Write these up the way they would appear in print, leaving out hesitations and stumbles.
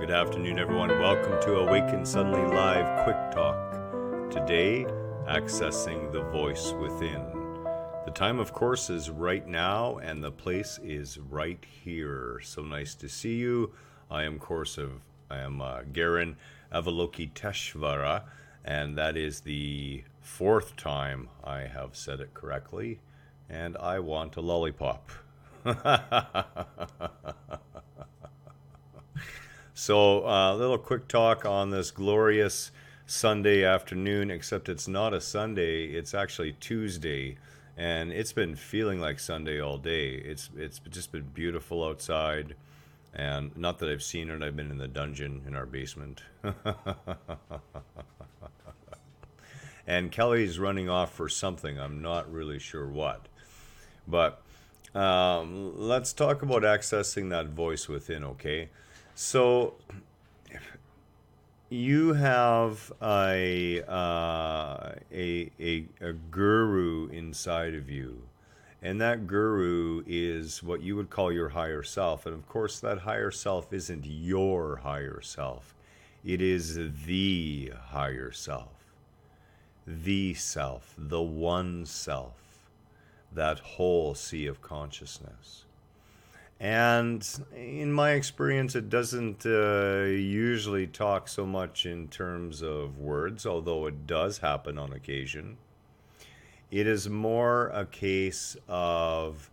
Good afternoon, everyone. Welcome to Awaken Suddenly Live Quick Talk. Today, accessing the voice within. The time, of course, is right now, and the place is right here. So nice to see you. I am Garhen Avalokiteshvara, and that is the fourth time I have said it correctly, and I want a lollipop. So a little quick talk on this glorious Sunday afternoon, except it's not a Sunday, it's actually Tuesday, and it's been feeling like Sunday all day. It's just been beautiful outside, and not that I've seen it, I've been in the dungeon in our basement. And Kelly's running off for something, I'm not really sure what. But let's talk about accessing that voice within, okay? So you have a guru inside of you, and that guru is what you would call your higher self. And of course, that higher self isn't your higher self. It is the higher self, the self, the one self, that whole sea of consciousness. And in my experience, it doesn't usually talk so much in terms of words, although it does happen on occasion. It is more a case of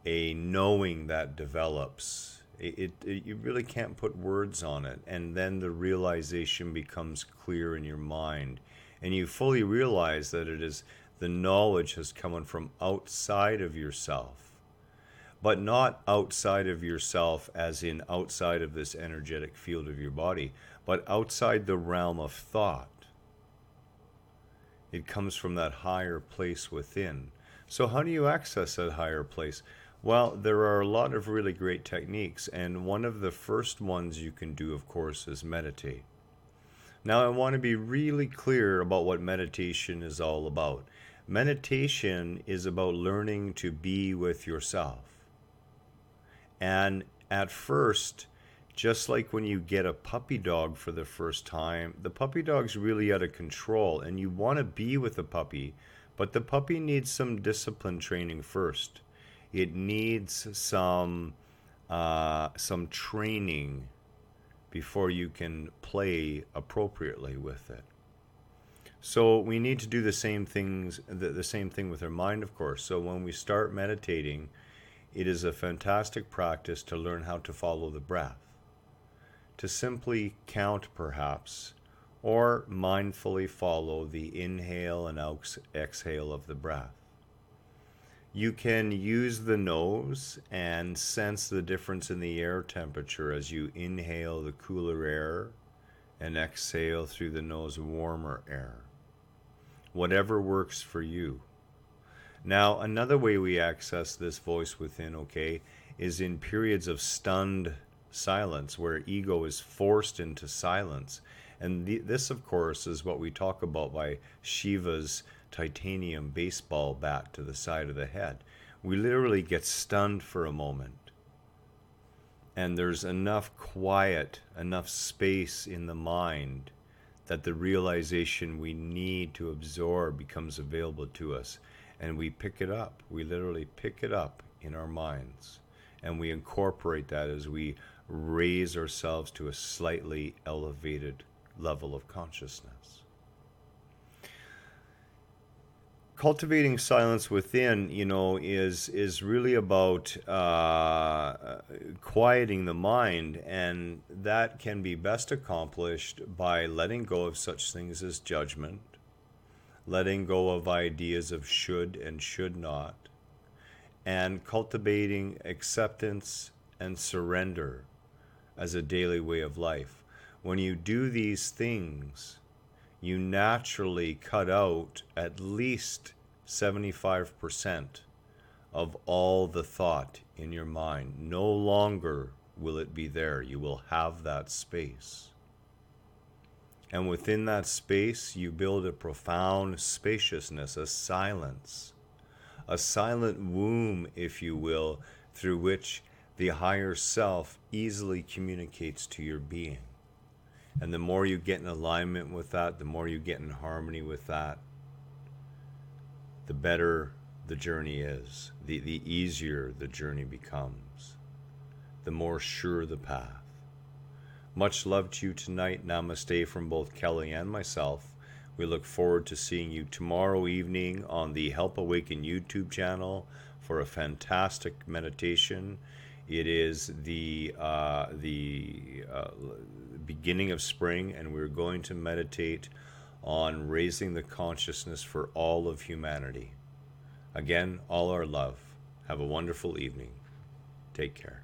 a knowing that develops. You really can't put words on it, and then the realization becomes clear in your mind, and you fully realize that it is the knowledge has come from outside of yourself. But not outside of yourself as in outside of this energetic field of your body, but outside the realm of thought. It comes from that higher place within. So how do you access that higher place? Well, there are a lot of really great techniques, and one of the first ones you can do, of course, is meditate. Now, I want to be really clear about what meditation is all about. Meditation is about learning to be with yourself. And at first, just like when you get a puppy dog for the first time, the puppy dog's really out of control, and you want to be with the puppy, but the puppy needs some discipline training first. It needs some training before you can play appropriately with it. So we need to do the same thing with our mind, of course. So when we start meditating, it is a fantastic practice to learn how to follow the breath, to simply count perhaps, or mindfully follow the inhale and exhale of the breath. You can use the nose and sense the difference in the air temperature as you inhale the cooler air and exhale through the nose warmer air. Whatever works for you. Now, another way we access this voice within, okay, is in periods of stunned silence where ego is forced into silence. And this, of course, is what we talk about by Shiva's titanium baseball bat to the side of the head. We literally get stunned for a moment. And there's enough quiet, enough space in the mind that the realization we need to absorb becomes available to us. And we pick it up. We literally pick it up in our minds. And we incorporate that as we raise ourselves to a slightly elevated level of consciousness. Cultivating silence within, is really about quieting the mind. And that can be best accomplished by letting go of such things as judgment, letting go of ideas of should and should not, and cultivating acceptance and surrender as a daily way of life. When you do these things, you naturally cut out at least 75% of all the thought in your mind. No longer will it be there. You will have that space. And within that space, you build a profound spaciousness, a silence, a silent womb, if you will, through which the higher self easily communicates to your being. And the more you get in alignment with that, the more you get in harmony with that, the better the journey is, the easier the journey becomes, the more sure the path. Much love to you tonight. Namaste from both Kelly and myself. We look forward to seeing you tomorrow evening on the Help Awaken YouTube channel for a fantastic meditation. It is the beginning of spring, and we're going to meditate on raising the consciousness for all of humanity. Again, all our love. Have a wonderful evening. Take care.